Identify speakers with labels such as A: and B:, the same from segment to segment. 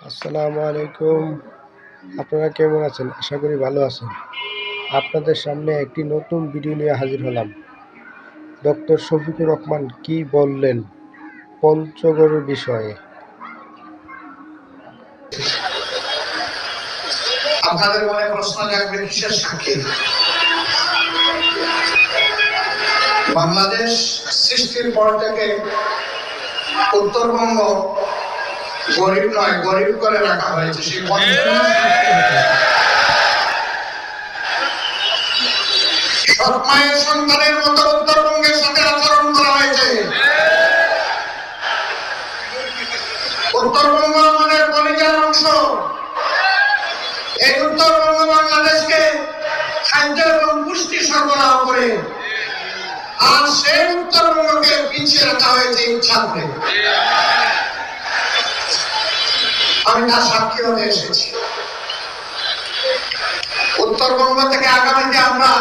A: আসসালামু আলাইকুম। আপনারা কেমন আছেন? আশা করি ভালো আছেন। আপনাদের সামনে একটি নতুন ভিডিও নিয়ে হাজির হলাম। ডক্টর শফিকুর রহমান কি বললেন পঞ্চগড়ের বিষয়ে?
B: আপনাদের মনে প্রশ্ন জাগবে কিসের সাক্ষী? বাংলাদেশ সৃষ্টির পর থেকে উত্তরবঙ্গ গরিব নয়, গরিব করে রাখা হয়েছে। সেই সৎ মায়ের সন্তানের মতো উত্তরবঙ্গের সাথে আচরণ করা হয়েছে। উত্তরবঙ্গ আমাদের কলিজার অংশ। এই উত্তরবঙ্গ বাংলাদেশকে খাদ্য এবং পুষ্টি সরবরাহ করে, আর সেই উত্তরবঙ্গকে পিছিয়ে রাখা হয়েছে ইচ্ছা করে। আমি তার সাক্ষী হতে এসেছি। উত্তরবঙ্গ থেকে আগামীতে আমরা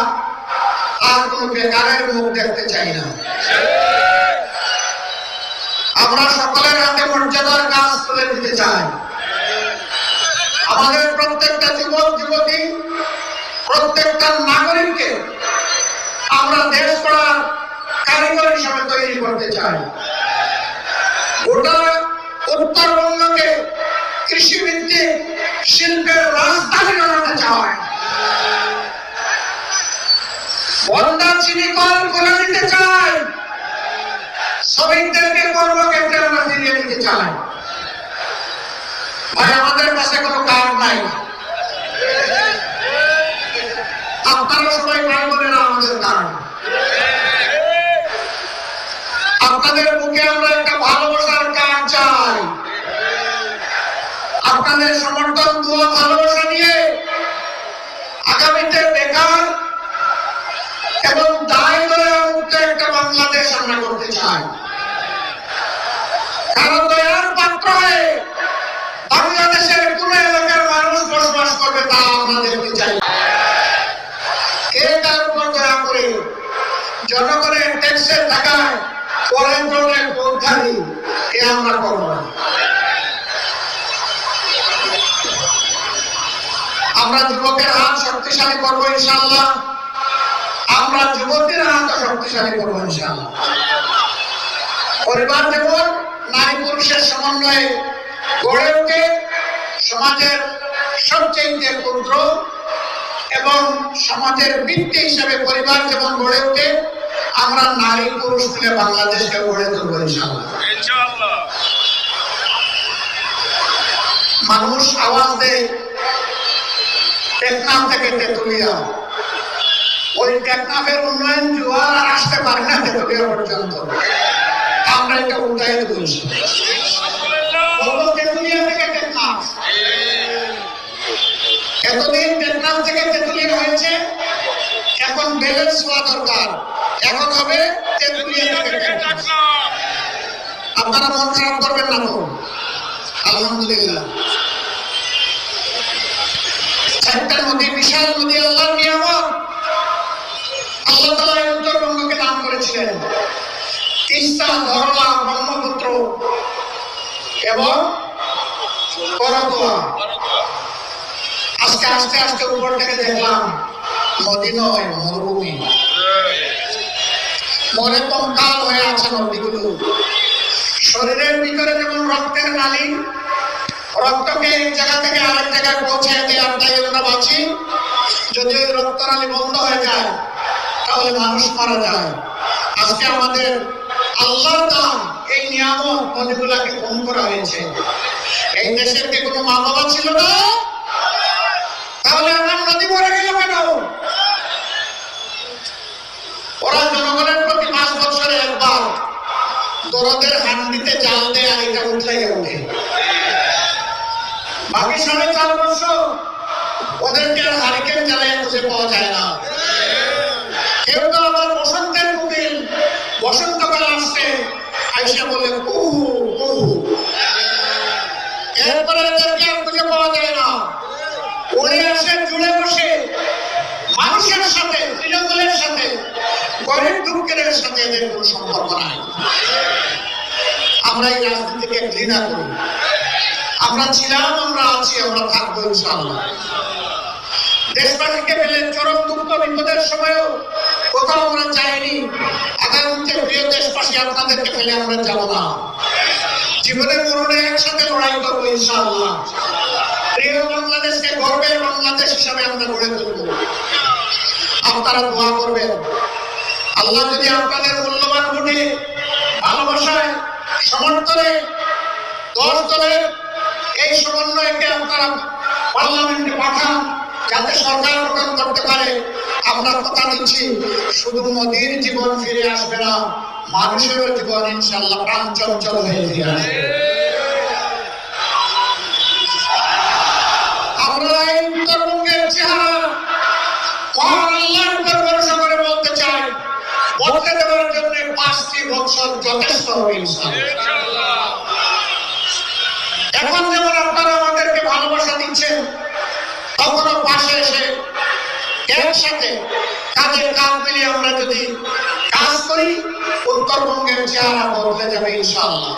B: আর কোন বেকারের মুখ দেখতে চাই না। আমরা সকলের হাতে মর্যাদার কাজ তুলে দিতে চাই। আমাদের প্রত্যেকটা যুবক যুবতী, প্রত্যেকটা নাগরিককে আমরা দেশ গড়ার কারিগর হিসাবে তৈরি করতে চাই। গোটা উত্তরবঙ্গকে কৃষিভিত্তিক শিল্পের রাজধানী বানাতে চাই। বন্দা চিনি কল করে দিতে চাই। শ্রমিকদেরকে কর্মক্ষেত্রে আমরা ফিরিয়ে দিতে চাই। ভাই, আমাদের কাছে কোনো কাজ নাই। আপনারা সবাই ভাই বোনেরা আমাদের কারণ। আপনাদের মুখে আমরা একটা ভালোবাসার কাজ চাই। আপনাদের সমর্থন, দোয়া, ভালোবাসা নিয়ে আগামীতে বেকার এবং দায় দয়া মুক্ত একটা বাংলাদেশ আমরা করতে চাই। কারণ দয়ার পাত্র হয়ে বাংলাদেশের কোন এলাকার মানুষ বসবাস করবে তা আমরা দেখতে চাই। কে তার উপর দয়া করে জনগণের ট্যাক্সের টাকায় পরেন্দ্রের পৌঁছানি কে আমরা করব না। আমরা যুবকের হাত শক্তিশালী করবো ইনশাআল্লাহ। আমরা যুবকের হাত শক্তিশালী করবো ইনশাআল্লাহ। পরিবার যেমন নারী পুরুষের সমন্বয়ে গড়ে ওঠে, সমাজের সবচেয়ে ক্ষুদ্র এবং সমাজের ভিত্তি হিসেবে পরিবার যেমন গড়ে ওঠে, আমরা নারী পুরুষ মিলে বাংলাদেশকে গড়ে তুলব ইনশাআল্লাহ। মানুষ আওয়াজ দেয় টেকনাফ থেকে তেতুলিয়া। ওই টেকনাফের উন্নয়ন জোয়ার আর আসতে পারে না তেতুলিয়া পর্যন্ত। আমরা এটা উন্নয়ন করছি। তেতুলিয়া থেকে টেকনাফ, এতদিন টেকনাফ থেকে তেতুলিয়া হয়েছে, এখন ব্যালেন্স হওয়া দরকার। এখন হবে তেতুলিয়া থেকে টেকনাফ। আপনারা মন খারাপ করবেন না তো? আলহামদুলিল্লাহ। একটা নদী, বিশাল নদী, আল্লাহর নিয়ামত। আল্লাহ তাআলা এই উত্তরবঙ্গকে দান করেছিলেন তিস্তা, ধরলা, ব্রহ্মপুত্র এবং করতোয়া। আজকে আস্তে আস্তে উপর থেকে দেখলাম নদী নয়, মরুভূমি। মরে কঙ্কাল হয়ে আছে নদীগুলো। শরীরের ভিতরে যেমন রক্তের নালী, রক্তকে এক জায়গা থেকে আরেক জায়গায় পৌঁছে দিয়ে আমরা বাঁচি। যদি ওই রক্তনালী বন্ধ হয়ে যায় তাহলে মানুষ মারা যায়। আজকে আমাদের আল্লাহর দান এই নিয়ামত নদীগুলাকে কম করা হয়েছে। এই দেশের কি কোনো মা বাবা ছিল না? তাহলে আমার নদী মরে গেল কেন? ওরা জনগণের প্রতি 5 বছরে একবার দরদের হান্ডিতে জাল দেয়, আর এটা উঠলাই ওঠে। বাকি 4.5 বছর ওদেরকে আর হারিকেন জ্বালায় খুঁজে পাওয়া যায় না। কেউ তো আবার বসন্তের কুকিল, বসন্তকাল আসছে, আইসা বলে কুহু কুহু। এরপরে এদেরকে আর খুঁজে পাওয়া যায় না। উনি আসেন জুড়ে বসে মানুষের সাথে, তৃণমূলের সাথে, গরিব দুঃখের সাথে এদের কোনো সম্পর্ক নাই। আমরা এই রাজনীতিকে ঘৃণা করি। আমরা ছিলাম, আমরা আছি, আমরা থাকবো ইনশাআল্লাহ। দেশবাসীকে পেলে চরম দুঃখ বিপদের সময়ও কোথাও আমরা চাইনি আগামীতে প্রিয় দেশবাসী আপনাদেরকে ফেলে আমরা যাব না। জীবনের মরণে একসাথে লড়াই করবো ইনশাআল্লাহ। প্রিয় বাংলাদেশকে গর্বের বাংলাদেশ হিসাবে আমরা গড়ে তুলব। আপনারা দোয়া করবেন, আল্লাহ যদি আপনাদের মূল্যবান ভোটে, ভালোবাসায়, সমর্থনে 10 দলের এই সমন্বয়কে আপনারা পার্লামেন্টে পাঠান, যাতে সরকার গঠন করতে পারে। আমরা কথা দিচ্ছি, শুধু মোদির জীবন ফিরে আসবে না, মানুষেরও জীবন ইনশাআল্লাহ প্রাণ চঞ্চল হয়ে ফিরে আসবে। আমরা এই উত্তরবঙ্গের চেহারা মহান আল্লাহর উপর ভরসা করে বলতে চাই, বদলে দেওয়ার জন্য 5টি বছর যথেষ্ট হবে ইনশাআল্লাহ। এখন যেমন আপনারা আমাদেরকে ভালোবাসা দিচ্ছেন, তখনও পাশে এসে একসাথে কাজে কাজ মিলিয়ে আমরা যদি কাজ করি, উত্তরবঙ্গের চেহারা বদলে যাবে ইনশাআল্লাহ।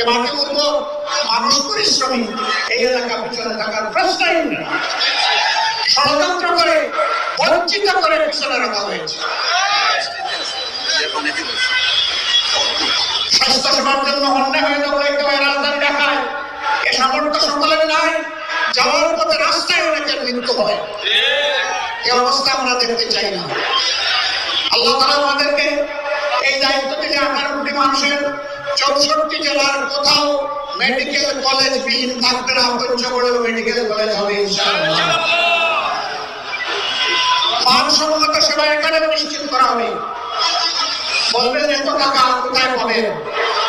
B: এবারে বলবো, মানুষ পরিশ্রমী, এই এলাকা পিছনে থাকার প্রশ্নই নেই। ষড়যন্ত্র করে, বঞ্চিত করে পিছনে রাখা হয়েছে। স্বাস্থ্য সেবার জন্য অন্যায় হয়ে দৌড়াইতে হয় রাজধানী ঢাকায়, এ সামর্থ্য সকলের নাই। যাওয়ার পথে রাস্তায় অনেকের মৃত্যু হয়। এই অবস্থা আমরা দেখতে চাই না। আল্লাহ তাআলা আমাদেরকে এই দায়িত্ব দিলে 18 কোটি মানুষের 64 জেলার কোথাও মেডিকেল কলেজ বিহীন থাকবে না, পঞ্চগড়েও মেডিকেল কলেজ হবে ইনশাআল্লাহ। মানসম্মত সেবা এখানে নিশ্চিত করা হবে। বলবেন এত টাকা কোথায় পাবেন?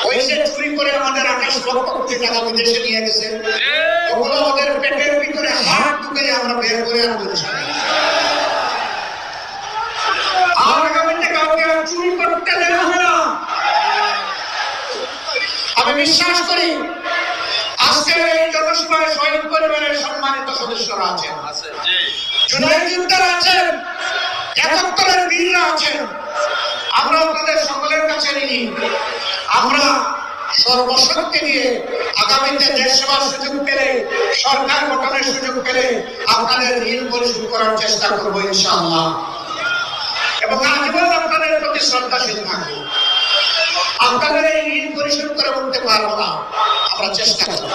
B: ওই যে চুরি করে আমাদের 28 লক্ষ কোটি টাকা বিদেশে নিয়ে গেছে, ওগুলো আমাদের পেটের ভিতরে হাত ঢুকে আমরা বের করে আনবো। আর আগামীতে কাউকে চুরি করতে দেওয়া হবে না। আমি বিশ্বাস করি আজকে এই জনসভায় শহীদ পরিবারের সম্মানিত সদস্যরা আছেন, জুলাই যোদ্ধারা আছেন, 71-এর বীররা আছেন। আমরা আপনাদের সকলের কাছে ঋণী। আমরা সর্বশক্তি দিয়ে আগামীতে দেশ সেবার সুযোগ পেলে, সরকার গঠনের সুযোগ পেলে আপনাদের ঋণ পরিশোধ করার চেষ্টা করব ইনশাআল্লাহ। এবং আজীবন আপনাদের প্রতি শ্রদ্ধাশীল থাকবো। আপনাদের এই ঋণ পরিশোধ করে উঠতে পারবো না, আমরা চেষ্টা করব।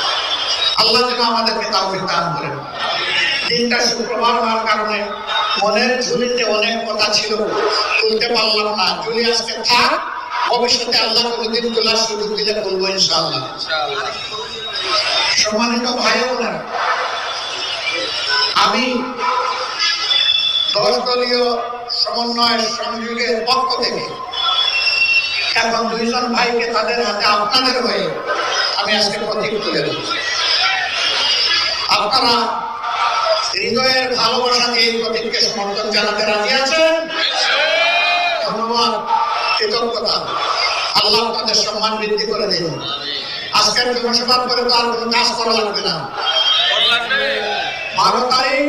B: আল্লাহ যেন আমাদেরকে তৌফিক দান করেন। দিনটা শুক্রবার হওয়ার কারণে মনের ঝুলিতে অনেক কথা ছিল, তুলতে পারলাম না। ঝুলি আজকে থাক, ভবিষ্যতে আল্লাহ কোনদিন তোলার সুযোগ দিলে বলবো ইনশাআল্লাহ। সম্মানিত ভাই বোনেরা, আমি 10 দলীয় সমন্বয় সংযোগের পক্ষ থেকে এখন 2 জন ভাইকে তাদের হাতে আপনাদের হয়ে আমি আজকে প্রতীক তুলে দিচ্ছি। আপনারা হৃদয়ের ভালোবাসা দিয়ে প্রতীককে সমর্থন জানাতে রাজি আছেন? ধন্যবাদ, কৃতজ্ঞতা। আল্লাহ আপনাদের সম্মান বৃদ্ধি করে দিন। আজকের জনসভার পরে তো আর কোনো কাজ করা লাগবে না। 12 তারিখ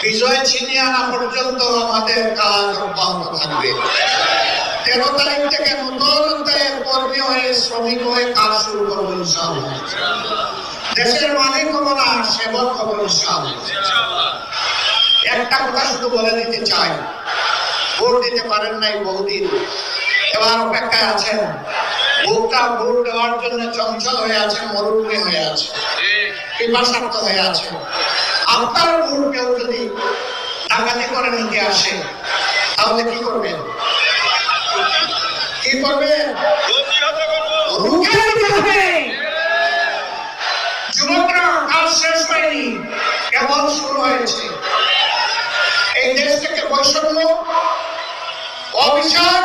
B: বিজয় ছিনিয়ে আনা পর্যন্ত আমাদের কাজ অব্যাহত থাকবে। 13 তারিখ থেকে নতুন উদ্যোগের কর্মী হয়ে, শ্রমিক হয়ে কাজ শুরু করবো ইনশাআল্লাহ। দেশের মালিক হবো না, সেবক হবো ইনশাআল্লাহ। একটা কথা শুধু বলে দিতে চাই, ভোট দিতে পারেন নাই বহুদিন, এবার অপেক্ষায় আছেন। ভোট দেওয়ার জন্য চঞ্চল হয়ে আছেন, মরুভূমি হয়ে আছে, পিপাসার্ত হয়ে আছে। আপনার ভোট কেউ যদি ডাকাতি করে নিতে আসে, তাহলে কি করবেন? কি করবেন? রুখে দিতে হবে। যুবকরা, কাজ শেষ হয়নি, কেবল শুরু হয়েছে। এই দেশ থেকে বৈষম্য, অবিচার,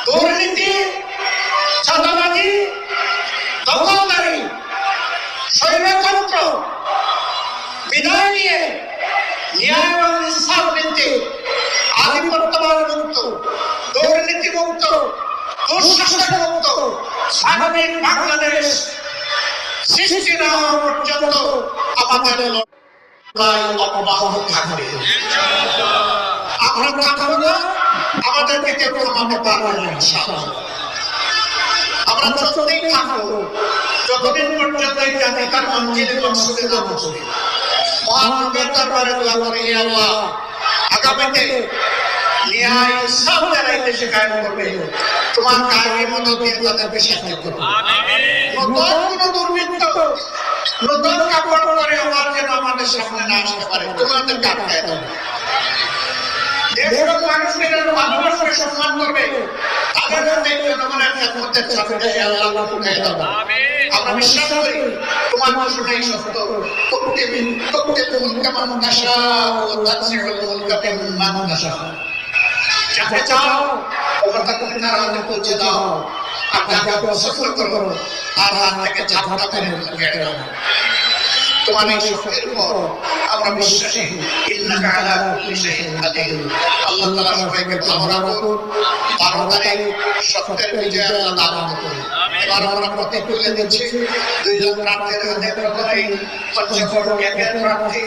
B: দুর্নীতি, চাঁদাবাজি, দখলদারি, স্বৈরতন্ত্র বিদায় নিয়ে ন্যায় এবং ইনসাফ ভিত্তিক আধিপত্যবাদ মুক্ত, দুর্নীতি মুক্ত, দুঃশাসন মুক্ত স্বাধীন বাংলাদেশ সৃষ্টি না হওয়া পর্যন্ত আমাদের লড়াই অব্যাহত থাকবে। আমরা থাকবো না, আমাদেরকে কেউ থামাতে পারবে না ইনশাআল্লাহ। আমরা চলতেই থাকবো যতদিন পর্যন্ত এই জাতি তার মঞ্জিলে মকসুদে না পৌঁছবে। মহান রবের দরবারে দোয়া করি, হে আল্লাহ, আগামীতে ন্যায় ইনসাফ যারা এই দেশে কায়েম করবে, তোমার কায়েমের মতো দিয়ে তাদেরকে সাহায্য করবে। নতুন কোন দুর্বৃত্ত নতুন কাপড় পরে আমার যেন আমাদের সামনে না আসতে পারে, তোমাদেরকে আটকায় দাও। দেশের মানুষকে যেন ভালোবাসবে, সম্মান করবে, তাদের মধ্যে জনগণের খেদমতের সাথে আল্লাহ পৌঁছে দাও। আমরা বিশ্বাস করি তোমার ঘোষণাই সত্য। কেমন আশা ও তার যাকে চাও ওখান থেকে তার হাতে পৌঁছে দাও, আর যাকে অপছন্দ করো তার হাত থেকে ঝাপটা মেরে কেড়ে দাও। তোমার এই শক্তির উপর আমরা বিশ্বাসী। ইন্নাকা আলা কুল্লি শাইইন কাদির। আল্লাহ তাআলা সবাইকে ভালো রাখুন, 12 তারিখ সত্যের বিজয় আল্লাহ দান করুন। এবার আমরা প্রতীক তুলে দিচ্ছি, দুইজন প্রার্থীর হাতে প্রথমেই পঞ্চগড় ক্যাম্পের প্রার্থী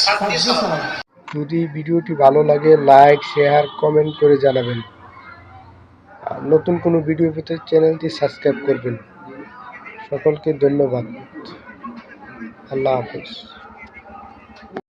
B: সাথী সাহেব।
A: যদি ভিডিওটি ভালো লাগে লাইক, শেয়ার, কমেন্ট করে জানাবেন। আর নতুন কোনো ভিডিও পেতে চ্যানেলটি সাবস্ক্রাইব করবেন। সকলকে ধন্যবাদ। আল্লাহ হাফেজ।